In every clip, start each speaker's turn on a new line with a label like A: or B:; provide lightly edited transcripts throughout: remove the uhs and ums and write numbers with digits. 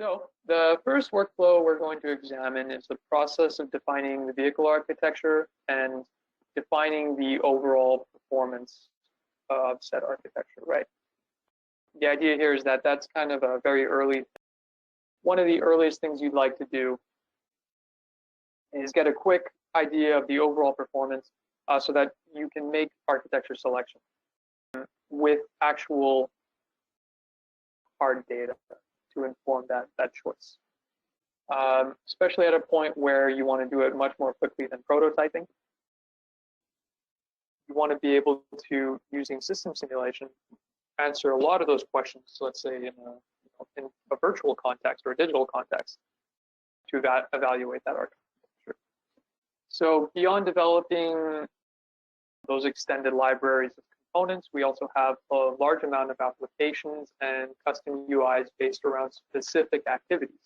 A: So the first workflow we're going to examine is the process of defining the vehicle architecture and defining the overall performance of said architecture, right? The idea here is that that's kind of a very early, one of the earliest things you'd like to do is get a quick idea of the overall performance so that you can make architecture selection with actual hard data to inform that choice. Especially at a point where you want to do it much more quickly than prototyping. You want to be able to, using system simulation, answer a lot of those questions, let's say in a virtual context or a digital context, to evaluate that architecture. So beyond developing those extended libraries of components, we also have a large amount of applications and custom UIs based around specific activities,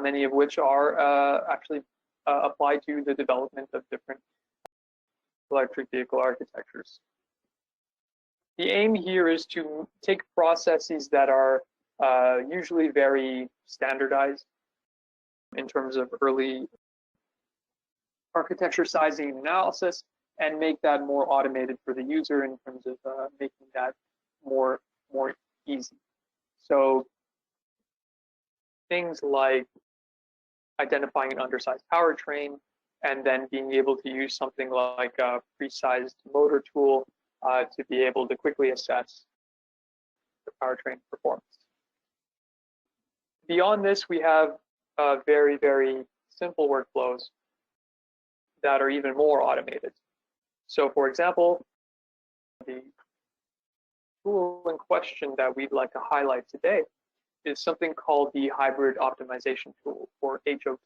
A: many of which are actually applied to the development of different electric vehicle architectures. The aim here is to take processes that are usually very standardized in terms of early architecture sizing and analysis, and make that more automated for the user in terms of making that more easy. So things like identifying an undersized powertrain, and then being able to use something like a pre-sized motor tool to be able to quickly assess the powertrain performance. Beyond this, we have very, very simple workflows that are even more automated. So for example, the tool in question that we'd like to highlight today is something called the Hybrid Optimization Tool, or HOT.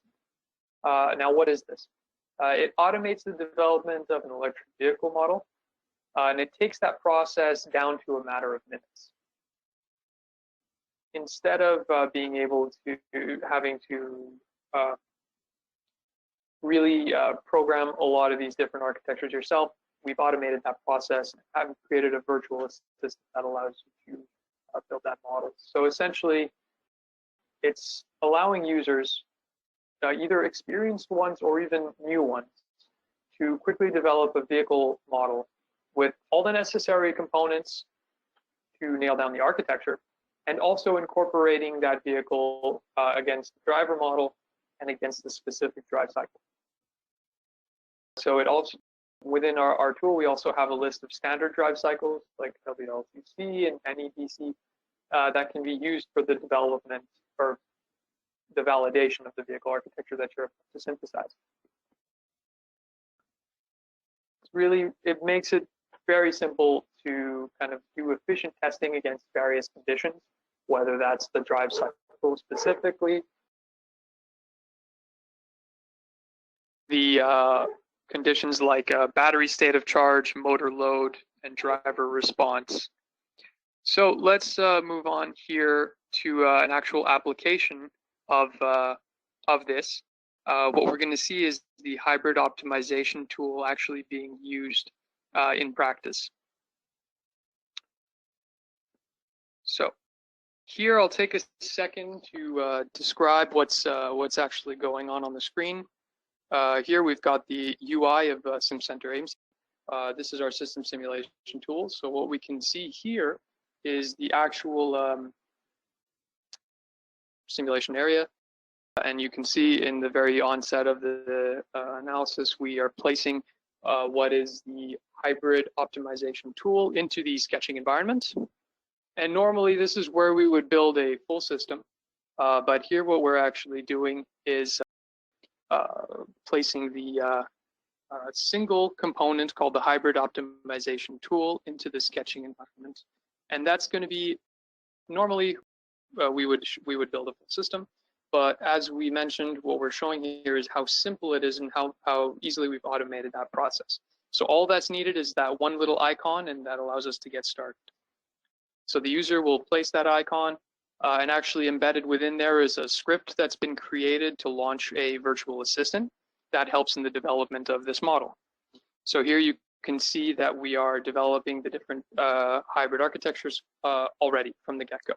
A: Now, what is this? It automates the development of an electric vehicle model, and it takes that process down to a matter of minutes. Instead of being able to having to really program a lot of these different architectures yourself, we've automated that process and have created a virtual assistant that allows you to build that model. So essentially, it's allowing users, either experienced ones or even new ones, to quickly develop a vehicle model with all the necessary components to nail down the architecture, and also incorporating that vehicle against the driver model and against the specific drive cycle. So it also, within our tool, we also have a list of standard drive cycles like WLTC and NEDC that can be used for the development or the validation of the vehicle architecture that you're about to synthesize. It's really, it makes it very simple to kind of do efficient testing against various conditions, whether that's the drive cycle specifically, the conditions like battery state of charge, motor load, and driver response. So let's move on here to an actual application of this. What we're going to see is the hybrid optimization tool actually being used in practice. So here I'll take a second to describe what's actually going on the screen. Here we've got the UI of SimCenter AIMC. This is our system simulation tool. So what we can see here is the actual simulation area. And you can see in the very onset of the analysis, we are placing what is the hybrid optimization tool into the sketching environment. And normally this is where we would build a full system. But here what we're actually doing is placing the single component called the hybrid optimization tool into the sketching environment. And that's going to be, normally we would build a full system. But as we mentioned, what we're showing here is how simple it is and how easily we've automated that process. So all that's needed is that one little icon, and that allows us to get started. So the user will place that icon, and actually embedded within there is a script that's been created to launch a virtual assistant that helps in the development of this model. So here you can see that we are developing the different hybrid architectures already from the get-go.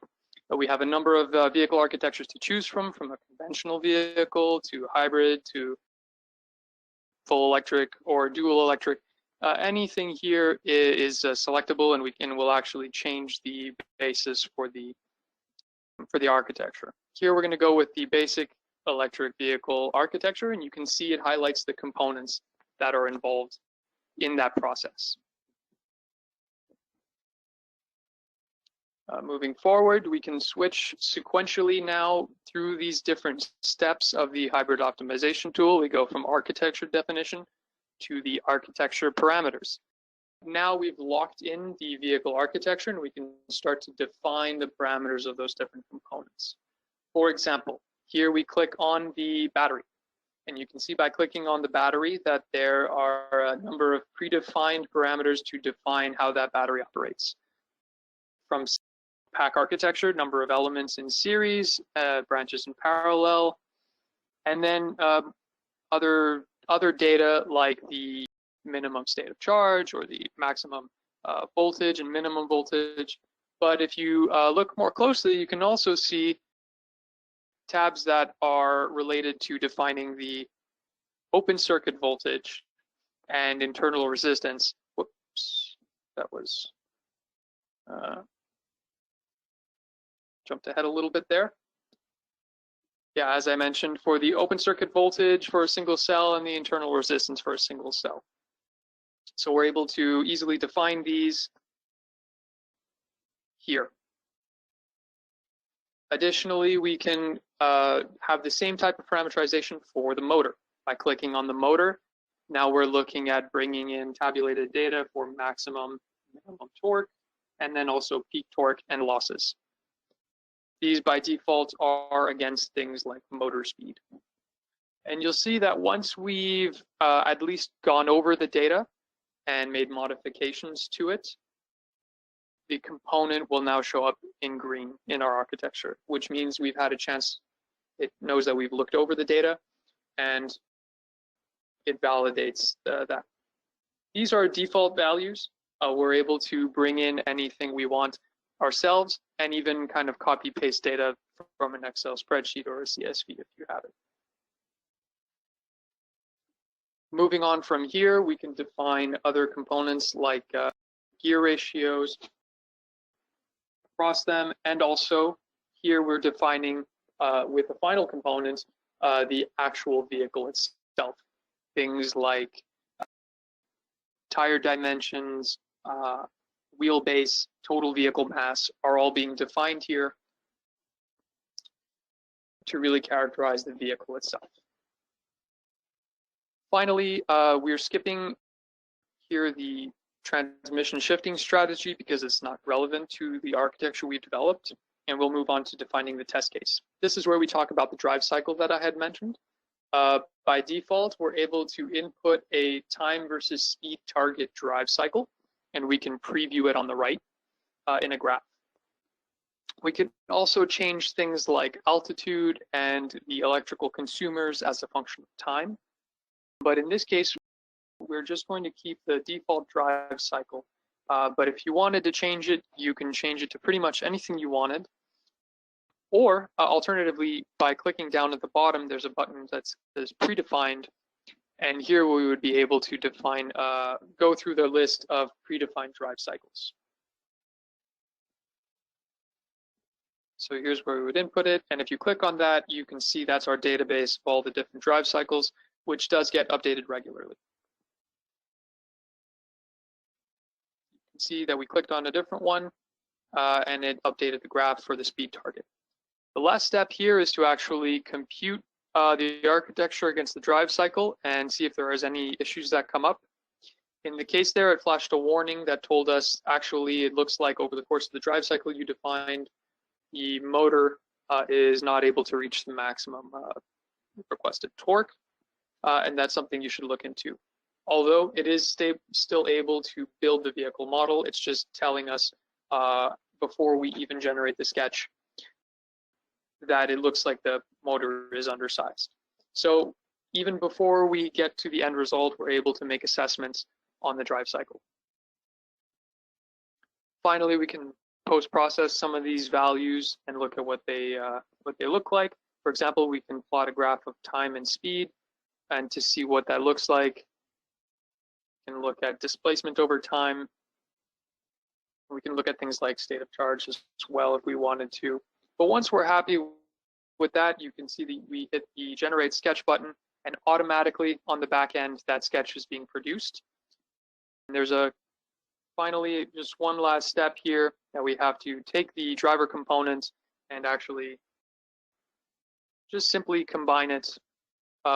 A: We have a number of vehicle architectures to choose from a conventional vehicle to hybrid to full electric or dual electric. Anything here is selectable, and we'll actually change the basis for the architecture. Here we're going to go with the basic electric vehicle architecture, and you can see it highlights the components that are involved in that process. Moving forward, we can switch sequentially now through these different steps of the hybrid optimization tool. We go from architecture definition to the architecture parameters. Now we've locked in the vehicle architecture, and we can start to define the parameters of those different components. For example, here we click on the battery, and you can see by clicking on the battery that there are a number of predefined parameters to define how that battery operates. From pack architecture, number of elements in series, branches in parallel, and then other data like the minimum state of charge or the maximum voltage and minimum voltage. But if you look more closely, you can also see tabs that are related to defining the open circuit voltage and internal resistance. Whoops, that was jumped ahead a little bit there. Yeah, as I mentioned, for the open circuit voltage for a single cell and the internal resistance for a single cell. So we're able to easily define these here. Additionally, we can have the same type of parameterization for the motor. By clicking on the motor, now we're looking at bringing in tabulated data for maximum, minimum torque, and then also peak torque and losses. These by default are against things like motor speed. And you'll see that once we've at least gone over the data and made modifications to it, the component will now show up in green in our architecture, which means we've had a chance. It knows that we've looked over the data and it validates that. These are default values. We're able to bring in anything we want ourselves and even kind of copy paste data from an Excel spreadsheet or a CSV if you have it. Moving on from here, we can define other components like gear ratios across them, and also here we're defining with the final component the actual vehicle itself. Things like tire dimensions, wheelbase, total vehicle mass are all being defined here to really characterize the vehicle itself. Finally, we're skipping here the transmission shifting strategy because it's not relevant to the architecture we've developed, and we'll move on to defining the test case. This is where we talk about the drive cycle that I had mentioned. By default, we're able to input a time versus speed target drive cycle, and we can preview it on the right in a graph. We can also change things like altitude and the electrical consumers as a function of time. But in this case, we're just going to keep the default drive cycle. But if you wanted to change it, you can change it to pretty much anything you wanted. Or alternatively, by clicking down at the bottom, there's a button that says predefined. And here we would be able to define, go through the list of predefined drive cycles. So here's where we would input it. And if you click on that, you can see that's our database of all the different drive cycles, which does get updated regularly. You can see that we clicked on a different one and it updated the graph for the speed target. The last step here is to actually compute the architecture against the drive cycle and see if there is any issues that come up. In the case there, it flashed a warning that told us actually it looks like over the course of the drive cycle you defined, the motor is not able to reach the maximum requested torque, and that's something you should look into. Although it is still able to build the vehicle model, it's just telling us before we even generate the sketch that it looks like the motor is undersized. So even before we get to the end result, we're able to make assessments on the drive cycle. Finally, we can post-process some of these values and look at what they look like. For example, we can plot a graph of time and speed, and to see what that looks like, we can look at displacement over time. We can look at things like state of charge as well if we wanted to. But once we're happy with that, you can see that we hit the generate sketch button, and automatically on the back end, that sketch is being produced. And there's finally just one last step here that we have to take the driver component and actually just simply combine it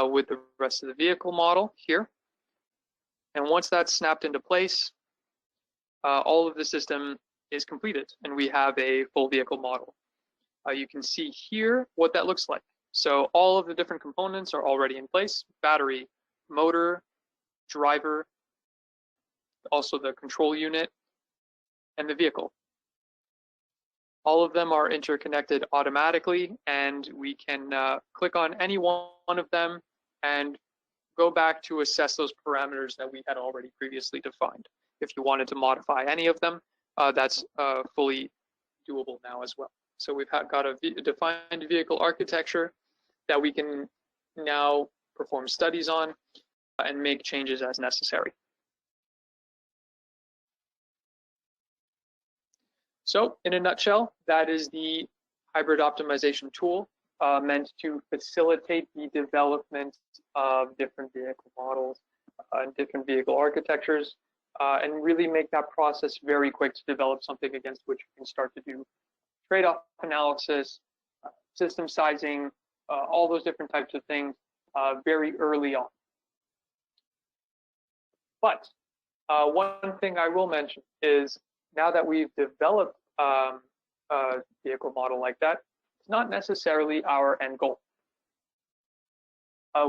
A: with the rest of the vehicle model here. And once that's snapped into place, all of the system is completed and we have a full vehicle model. You can see here what that looks like. So all of the different components are already in place: battery, motor, driver, also the control unit, and the vehicle. All of them are interconnected automatically, and we can click on any one of them and go back to assess those parameters that we had already previously defined. If you wanted to modify any of them, that's fully doable now as well. So we've got a defined vehicle architecture that we can now perform studies on and make changes as necessary. So in a nutshell, that is the hybrid optimization tool meant to facilitate the development of different vehicle models and different vehicle architectures, and really make that process very quick to develop something against which you can start to do trade-off analysis, system sizing, all those different types of things very early on. But one thing I will mention is, now that we've developed a vehicle model like that, it's not necessarily our end goal.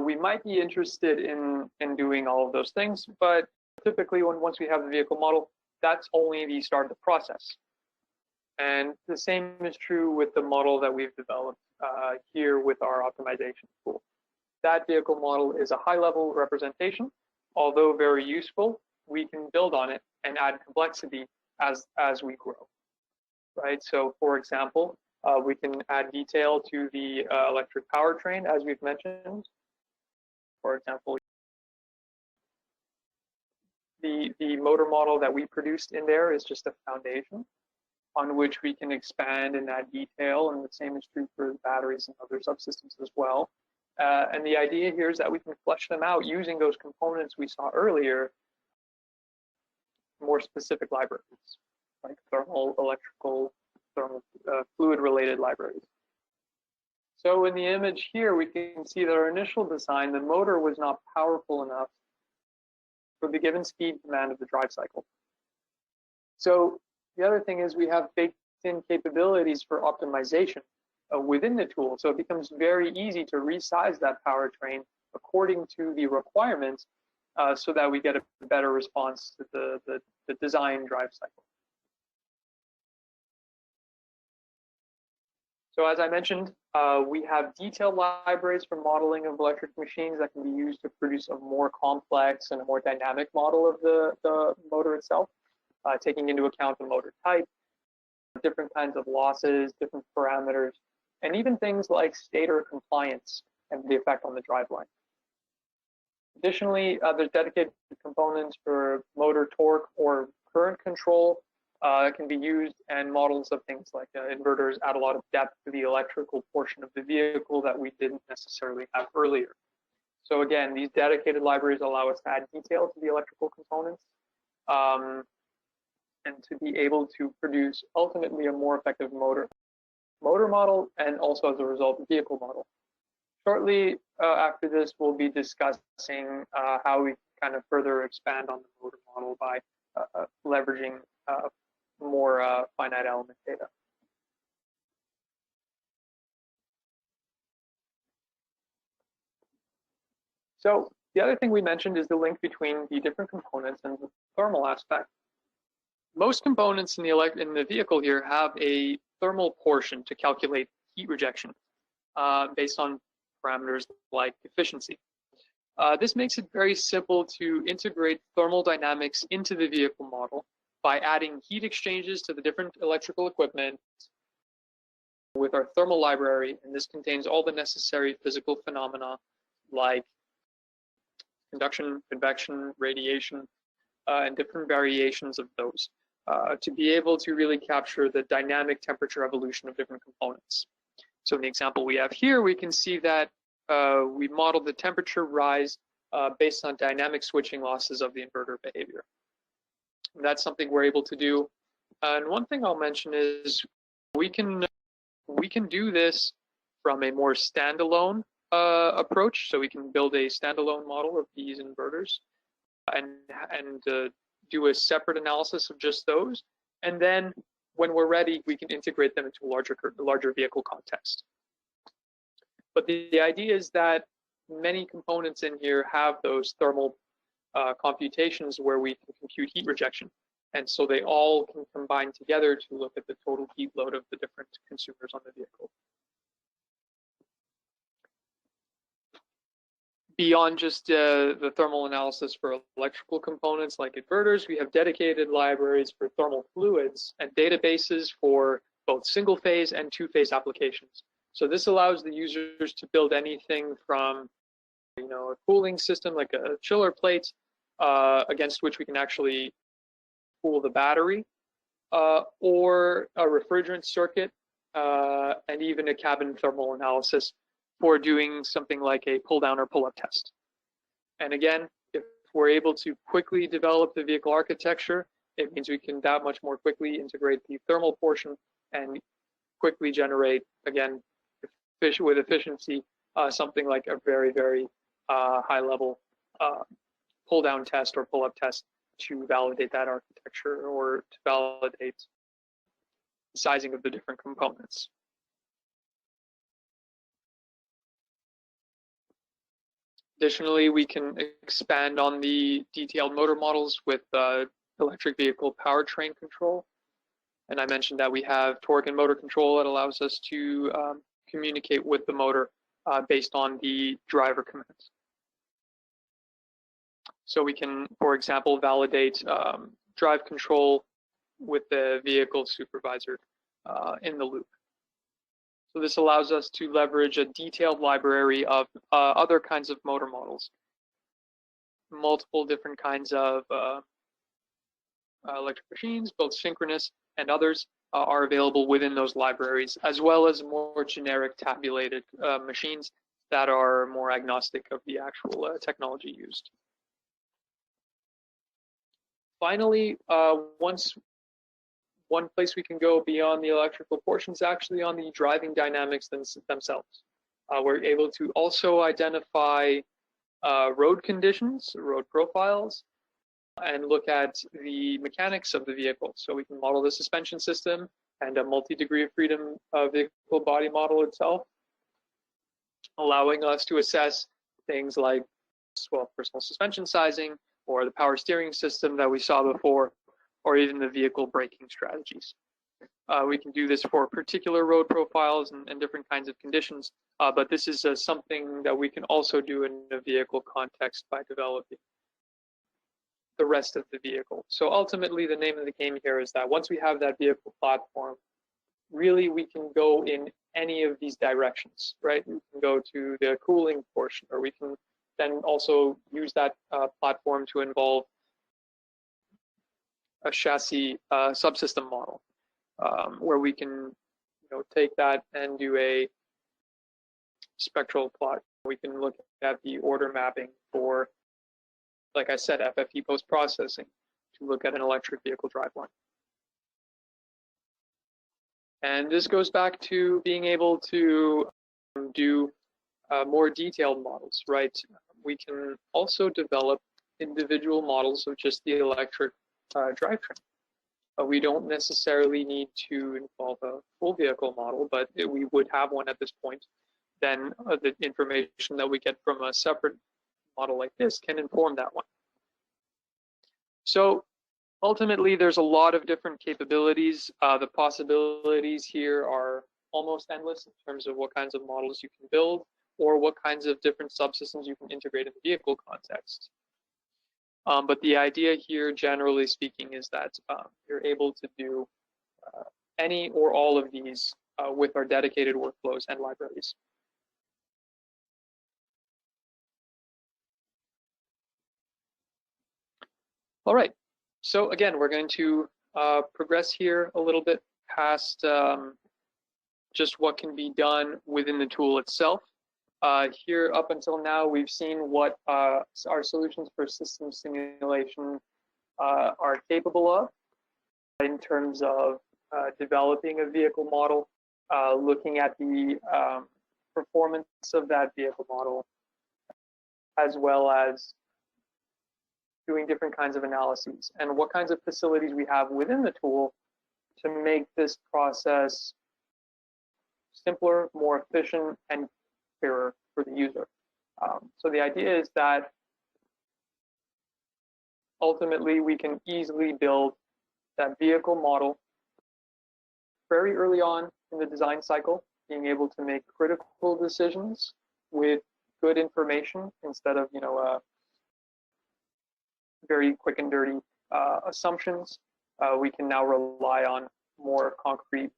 A: We might be interested in doing all of those things, but typically once we have the vehicle model, that's only the start of the process. And the same is true with the model that we've developed here with our optimization tool. That vehicle model is a high-level representation. Although very useful, we can build on it and add complexity as we grow, right? So for example, we can add detail to the electric powertrain, as we've mentioned. For example, the motor model that we produced in there is just a foundation on which we can expand and add detail, and the same is true for batteries and other subsystems as well. And the idea here is that we can flesh them out using those components we saw earlier, more specific libraries, like thermal, electrical, thermal, fluid-related libraries. So in the image here, we can see that our initial design, the motor was not powerful enough for the given speed command of the drive cycle. So the other thing is we have baked-in capabilities for optimization within the tool. So it becomes very easy to resize that powertrain according to the requirements so that we get a better response to the design drive cycle. So as I mentioned, we have detailed libraries for modeling of electric machines that can be used to produce a more complex and a more dynamic model of the motor itself, taking into account the motor type, different kinds of losses, different parameters, and even things like stator compliance and the effect on the driveline. Additionally, there's dedicated components for motor torque or current control that can be used, and models of things like inverters add a lot of depth to the electrical portion of the vehicle that we didn't necessarily have earlier. So again, these dedicated libraries allow us to add detail to the electrical components and to be able to produce ultimately a more effective motor model, and also as a result, vehicle model. Shortly after this, we'll be discussing how we kind of further expand on the motor model by leveraging more finite element data. So the other thing we mentioned is the link between the different components and the thermal aspect. Most components in the vehicle here have a thermal portion to calculate heat rejection based on parameters like efficiency. This makes it very simple to integrate thermal dynamics into the vehicle model by adding heat exchanges to the different electrical equipment with our thermal library, and this contains all the necessary physical phenomena like conduction, convection, radiation, and different variations of those to be able to really capture the dynamic temperature evolution of different components. So in the example we have here, we can see that we modeled the temperature rise based on dynamic switching losses of the inverter behavior. And that's something we're able to do. And one thing I'll mention is we can do this from a more standalone approach. So we can build a standalone model of these inverters and do a separate analysis of just those. And then when we're ready, we can integrate them into a larger vehicle context. But the idea is that many components in here have those thermal computations where we can compute heat rejection. And so they all can combine together to look at the total heat load of the different consumers on the vehicle. Beyond just the thermal analysis for electrical components like inverters, we have dedicated libraries for thermal fluids and databases for both single-phase and two-phase applications. So this allows the users to build anything from, a cooling system like a chiller plate against which we can actually cool the battery, or a refrigerant circuit, and even a cabin thermal analysis for doing something like a pull down or pull up test. And again, if we're able to quickly develop the vehicle architecture, it means we can that much more quickly integrate the thermal portion and quickly generate, again, with efficiency, something like a very, very high level pull down test or pull up test to validate that architecture or to validate the sizing of the different components. Additionally, we can expand on the detailed motor models with electric vehicle powertrain control. And I mentioned that we have torque and motor control that allows us to communicate with the motor based on the driver commands. So we can, for example, validate drive control with the vehicle supervisor in the loop. So this allows us to leverage a detailed library of other kinds of motor models. Multiple different kinds of electric machines, both synchronous and others, are available within those libraries, as well as more generic tabulated machines that are more agnostic of the actual technology used. Finally, one place we can go beyond the electrical portion is actually on the driving dynamics themselves. We're able to also identify road conditions, road profiles, and look at the mechanics of the vehicle. So we can model the suspension system and a multi-degree of freedom vehicle body model itself, allowing us to assess things like, well, personal suspension sizing, or the power steering system that we saw before, or even the vehicle braking strategies. We can do this for particular road profiles and different kinds of conditions, but this is something that we can also do in a vehicle context by developing the rest of the vehicle. So ultimately, the name of the game here is that once we have that vehicle platform, really we can go in any of these directions, right? We can go to the cooling portion, or we can then also use that platform to involve a chassis subsystem model, where we can take that and do a spectral plot. We can look at the order mapping for, like I said, FFE post-processing to look at an electric vehicle driveline. And this goes back to being able to do more detailed models, right? We can also develop individual models of just the electric drivetrain. We don't necessarily need to involve a full vehicle model, but we would have one at this point. Then the information that we get from a separate model like this can inform that one. So ultimately, there's a lot of different capabilities. The possibilities here are almost endless in terms of what kinds of models you can build or what kinds of different subsystems you can integrate in the vehicle context. But the idea here, generally speaking, is that you're able to do any or all of these with our dedicated workflows and libraries. All right, so again, we're going to progress here a little bit past just what can be done within the tool itself. Here, up until now, we've seen what our solutions for system simulation are capable of in terms of developing a vehicle model, looking at the performance of that vehicle model, as well as doing different kinds of analyses and what kinds of facilities we have within the tool to make this process simpler, more efficient, and clearer for the user. So the idea is that ultimately we can easily build that vehicle model very early on in the design cycle, being able to make critical decisions with good information instead of, very quick and dirty assumptions. We can now rely on more concrete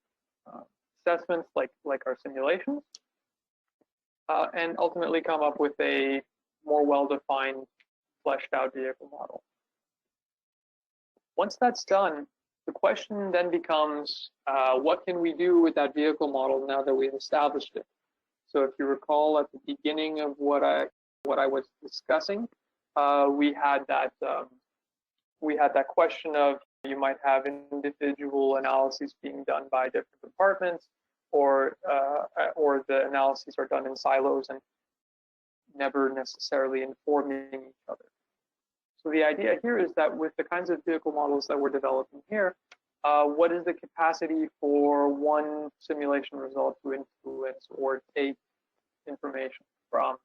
A: assessments like our simulations, and ultimately come up with a more well-defined, fleshed out vehicle model. Once that's done, the question then becomes, what can we do with that vehicle model now that we've established it? So if you recall at the beginning of what I was discussing, we had that question of you might have individual analyses being done by different departments, or the analyses are done in silos and never necessarily informing each other. So the idea here is that with the kinds of vehicle models that we're developing here, what is the capacity for one simulation result to influence or take information from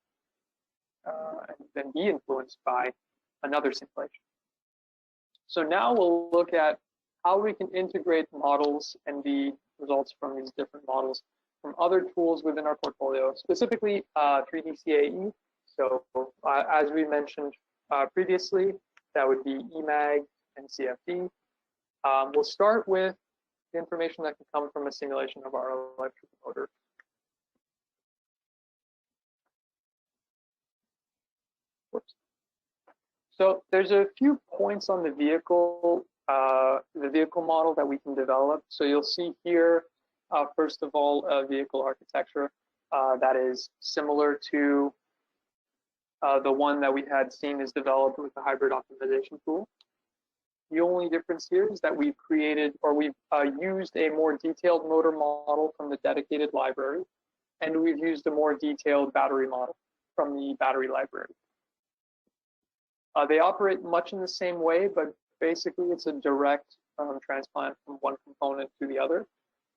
A: and then be influenced by another simulation? So now we'll look at how we can integrate models and the results from these different models from other tools within our portfolio, specifically 3D CAE. So as we mentioned previously, that would be EMAG and CFD. We'll start with the information that can come from a simulation of our electric motor. Whoops. So there's a few points on the vehicle model that we can develop. So you'll see here, first of all, a vehicle architecture that is similar to the one that we had seen is developed with the hybrid optimization tool. The only difference here is that we've created, or we've used a more detailed motor model from the dedicated library, and we've used a more detailed battery model from the battery library. They operate much in the same way, but basically it's a direct transplant from one component to the other,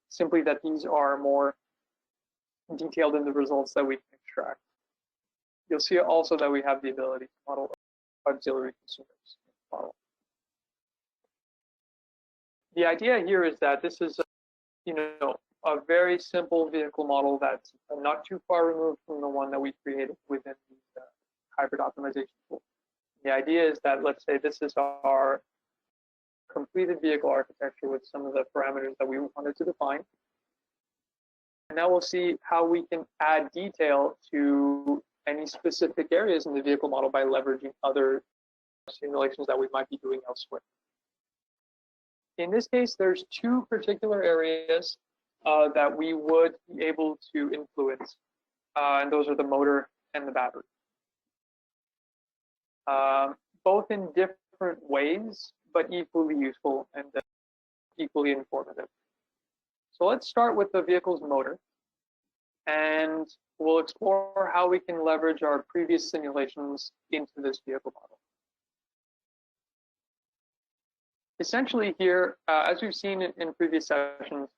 A: simply that these are more detailed in the results that we can extract. You'll see also that we have the ability to model auxiliary consumers model. The idea here is that this is, a very simple vehicle model that's not too far removed from the one that we created within the hybrid optimization tool. The idea is that, let's say this is our completed vehicle architecture with some of the parameters that we wanted to define. And now we'll see how we can add detail to any specific areas in the vehicle model by leveraging other simulations that we might be doing elsewhere. In this case, there's two particular areas that we would be able to influence, and those are the motor and the battery. Both in different ways, but equally useful and equally informative. So let's start with the vehicle's motor, and we'll explore how we can leverage our previous simulations into this vehicle model. Essentially here, as we've seen in previous sessions,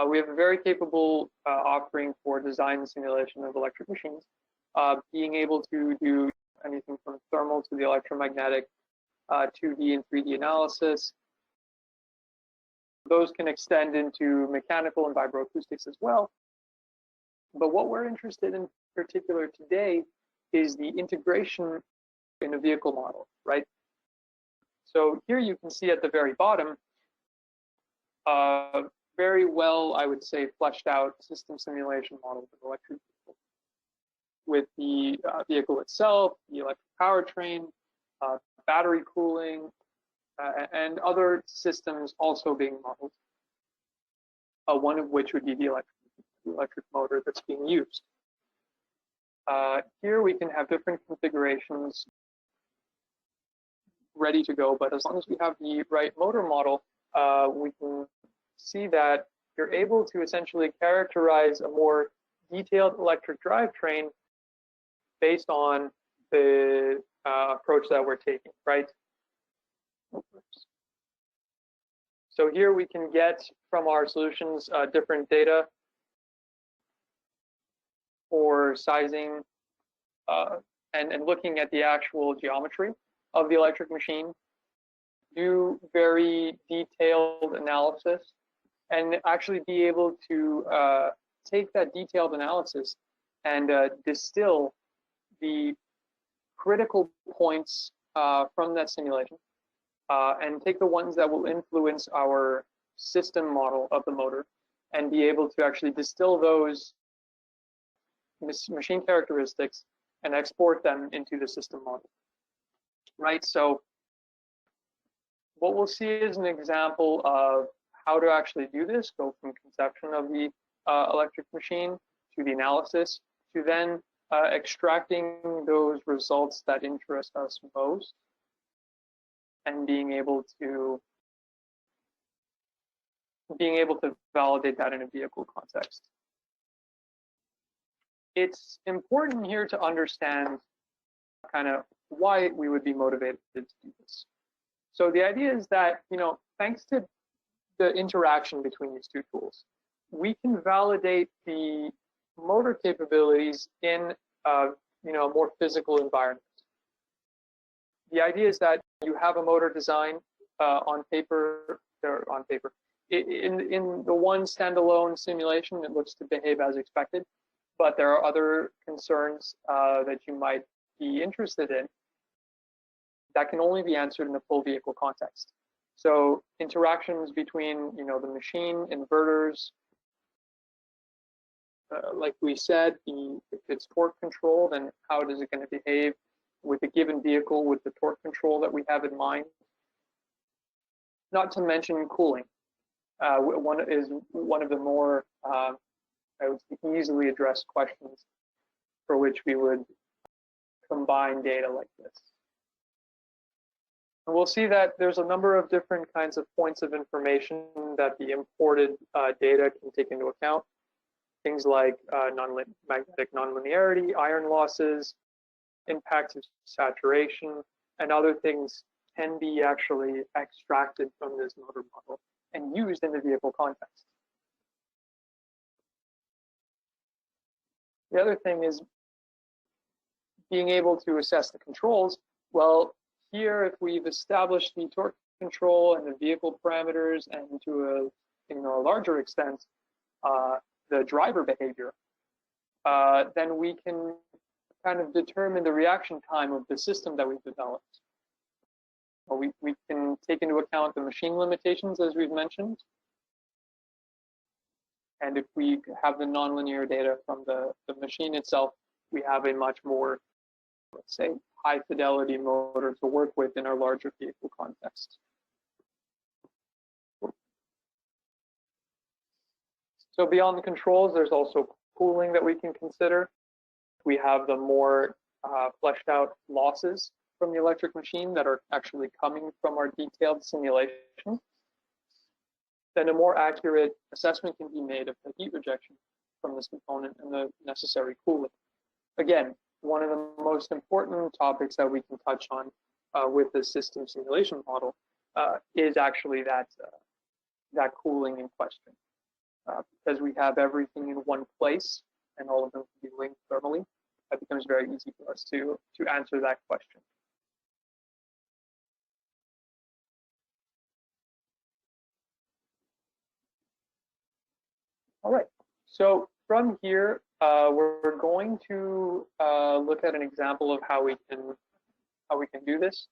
A: we have a very capable offering for design and simulation of electric machines, being able to do anything from thermal to the electromagnetic, 2D and 3D analysis. Those can extend into mechanical and vibroacoustics as well. But what we're interested in particular today is the integration in a vehicle model, right? So here you can see at the very bottom, very well, I would say, fleshed out system simulation model of an electric vehicle with the vehicle itself, the electric powertrain, battery cooling, and other systems also being modeled. One of which would be the electric motor that's being used. Here we can have different configurations ready to go, but as long as we have the right motor model, we can see that you're able to essentially characterize a more detailed electric drivetrain based on the approach that we're taking, right? So here we can get from our solutions different data for sizing and looking at the actual geometry of the electric machine, do very detailed analysis, and actually be able to take that detailed analysis and distill the critical points from that simulation and take the ones that will influence our system model of the motor and be able to actually distill those machine characteristics and export them into the system model, right? So what we'll see is an example of how to actually do this, go from conception of the electric machine to the analysis, to then extracting those results that interest us most and being able to validate that in a vehicle context. It's important here to understand kind of why we would be motivated to do this. So the idea is that, thanks to the interaction between these two tools, we can validate the motor capabilities in a more physical environment. The idea is that you have a motor design on paper. In the one standalone simulation, it looks to behave as expected, but there are other concerns that you might be interested in that can only be answered in a full vehicle context. So interactions between, the machine, inverters, like we said, if it's torque control, then how is it going to behave with a given vehicle with the torque control that we have in mind? Not to mention cooling. One of the more I would say easily addressed questions for which we would combine data like this. And we'll see that there's a number of different kinds of points of information that the imported data can take into account. Things like magnetic nonlinearity, iron losses, impact of saturation, and other things can be actually extracted from this motor model and used in the vehicle context. The other thing is being able to assess the controls. Well, here, if we've established the torque control and the vehicle parameters, and to a larger extent, the driver behavior, then we can kind of determine the reaction time of the system that we've developed. We can take into account the machine limitations, as we've mentioned. And if we have the nonlinear data from the machine itself, we have a much more, let's say, high fidelity motor to work with in our larger vehicle context. So beyond the controls, there's also cooling that we can consider. We have the more fleshed out losses from the electric machine that are actually coming from our detailed simulation. Then a more accurate assessment can be made of the heat rejection from this component and the necessary cooling. Again, one of the most important topics that we can touch on with the system simulation model is actually that cooling in question. Because we have everything in one place and all of them can be linked thermally, it becomes very easy for us to answer that question. All right, so from here, we're going to look at an example of how we can do this.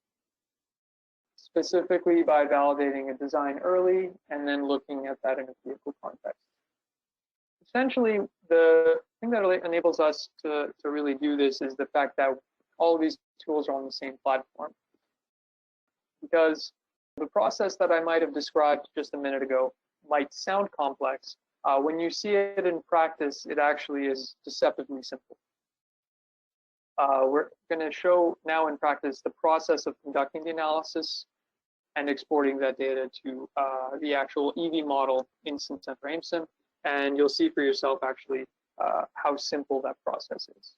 A: specifically by validating a design early and then looking at that in a vehicle context. Essentially, the thing that enables us to really do this is the fact that all of these tools are on the same platform. Because the process that I might have described just a minute ago might sound complex. When you see it in practice, it actually is deceptively simple. We're going to show now in practice the process of conducting the analysis and exporting that data to the actual EV model in SimCenter AimSim, and you'll see for yourself actually how simple that process is.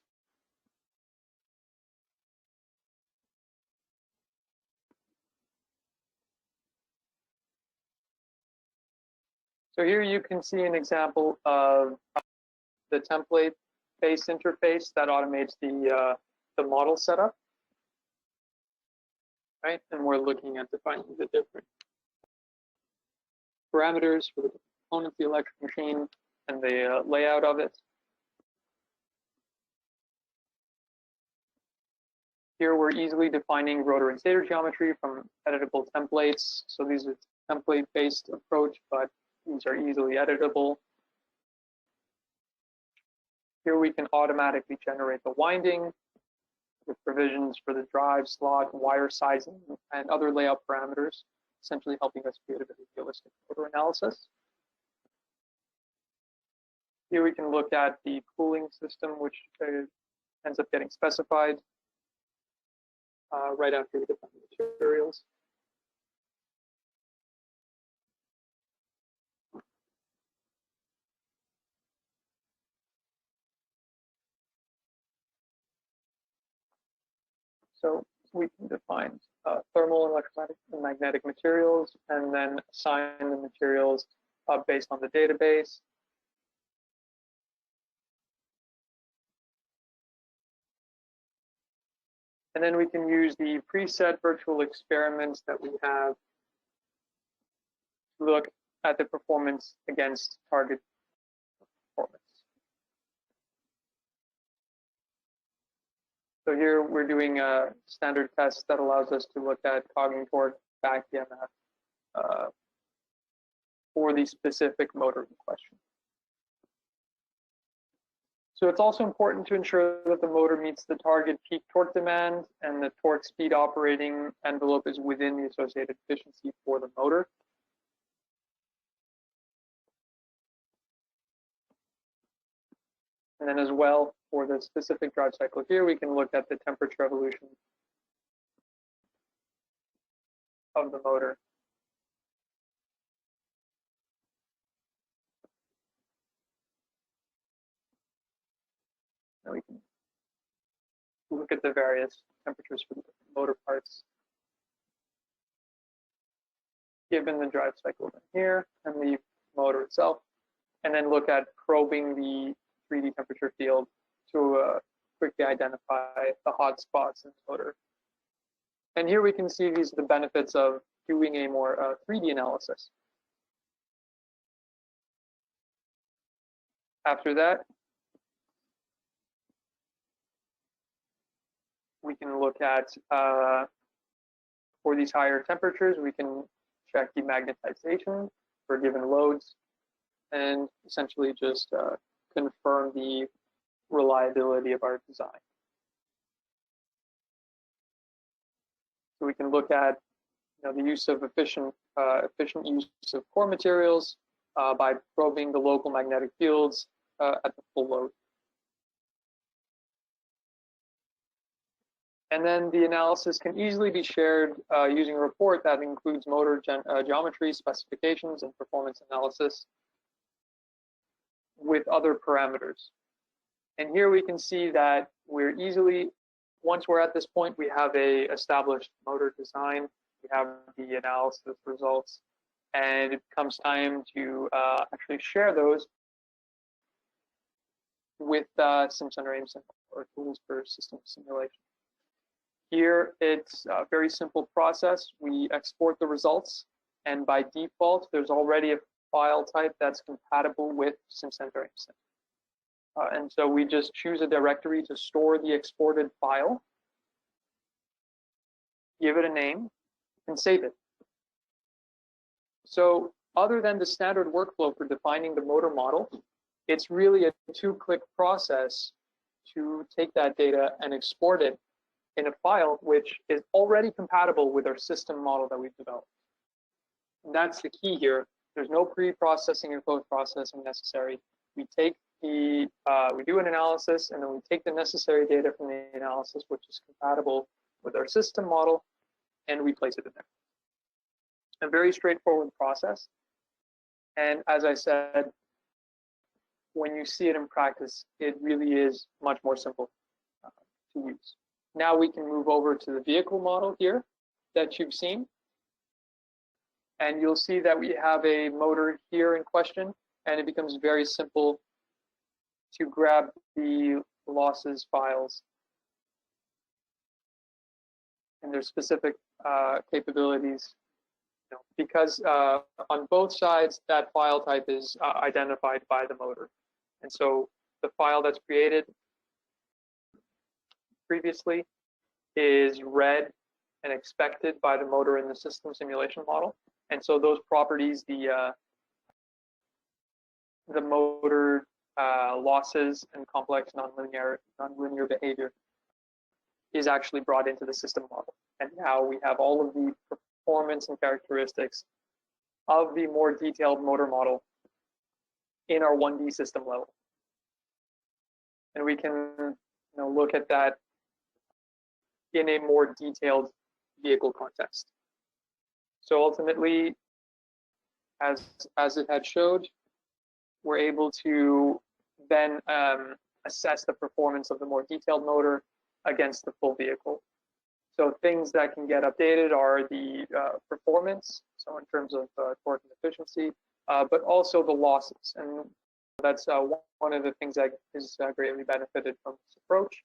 A: So here you can see an example of the template-based interface that automates the model setup, right? And we're looking at defining the different parameters for the component, the electric machine, and the layout of it. Here we're easily defining rotor and stator geometry from editable templates. So these are template-based approach, but these are easily editable. Here we can automatically generate the winding with provisions for the drive, slot, wire sizing, and other layout parameters, essentially helping us create a very realistic rotor analysis. Here we can look at the cooling system, which ends up getting specified right after we define the materials. So we can define thermal, electromagnetic, and magnetic materials, and then assign the materials based on the database. And then we can use the preset virtual experiments that we have to look at the performance against target performance. So here we're doing a standard test that allows us to look at cogging torque, back EMF for the specific motor in question. So it's also important to ensure that the motor meets the target peak torque demand and the torque speed operating envelope is within the associated efficiency for the motor. And then as well, for the specific drive cycle here, we can look at the temperature evolution of the motor. And we can look at the various temperatures for the different motor parts, given the drive cycle here and the motor itself, and then look at probing the 3D temperature field to quickly identify the hot spots in the motor. And here we can see these are the benefits of doing a more 3D analysis. After that, we can look at, for these higher temperatures, we can check the magnetization for given loads and essentially just confirm the reliability of our design. So we can look at the use of efficient use of core materials by probing the local magnetic fields at the full load. And then the analysis can easily be shared using a report that includes motor geometry, specifications, and performance analysis with other parameters. And here we can see that we're easily, once we're at this point, we have a established motor design, we have the analysis results, and it comes time to actually share those with SimCenter AimSim, or tools for system simulation. Here, it's a very simple process. We export the results, and by default, there's already a file type that's compatible with SimCenter AimSim. And so we just choose a directory to store the exported file, give it a name, and save it. So other than the standard workflow for defining the motor model, it's really a 2-click process to take that data and export it in a file which is already compatible with our system model that we've developed. And that's the key here. There's no pre-processing or post-processing necessary. We take the, we do an analysis, and then we take the necessary data from the analysis, which is compatible with our system model, and we place it in there. A very straightforward process. And as I said, when you see it in practice, it really is much more simple to use. Now we can move over to the vehicle model here that you've seen. And you'll see that we have a motor here in question, and it becomes very simple to grab the losses files and their specific capabilities. Because on both sides, that file type is identified by the motor. And so the file that's created previously is read and expected by the motor in the system simulation model. And so those properties, the motor losses and complex nonlinear behavior, is actually brought into the system model. And now we have all of the performance and characteristics of the more detailed motor model in our 1D system level. And we can look at that in a more detailed vehicle context. So ultimately, as it had showed, we're able to then assess the performance of the more detailed motor against the full vehicle. So things that can get updated are the performance, so in terms of torque and efficiency, but also the losses. And that's one of the things that is greatly benefited from this approach,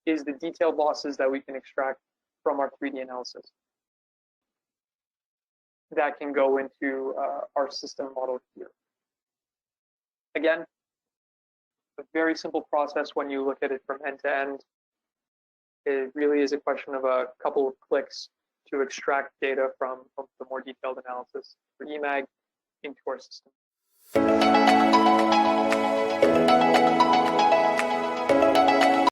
A: is the detailed losses that we can extract from our 3D analysis. That can go into our system model here. Again, a very simple process when you look at it from end to end. It really is a question of a couple of clicks to extract data from the more detailed analysis for eMAG into our system.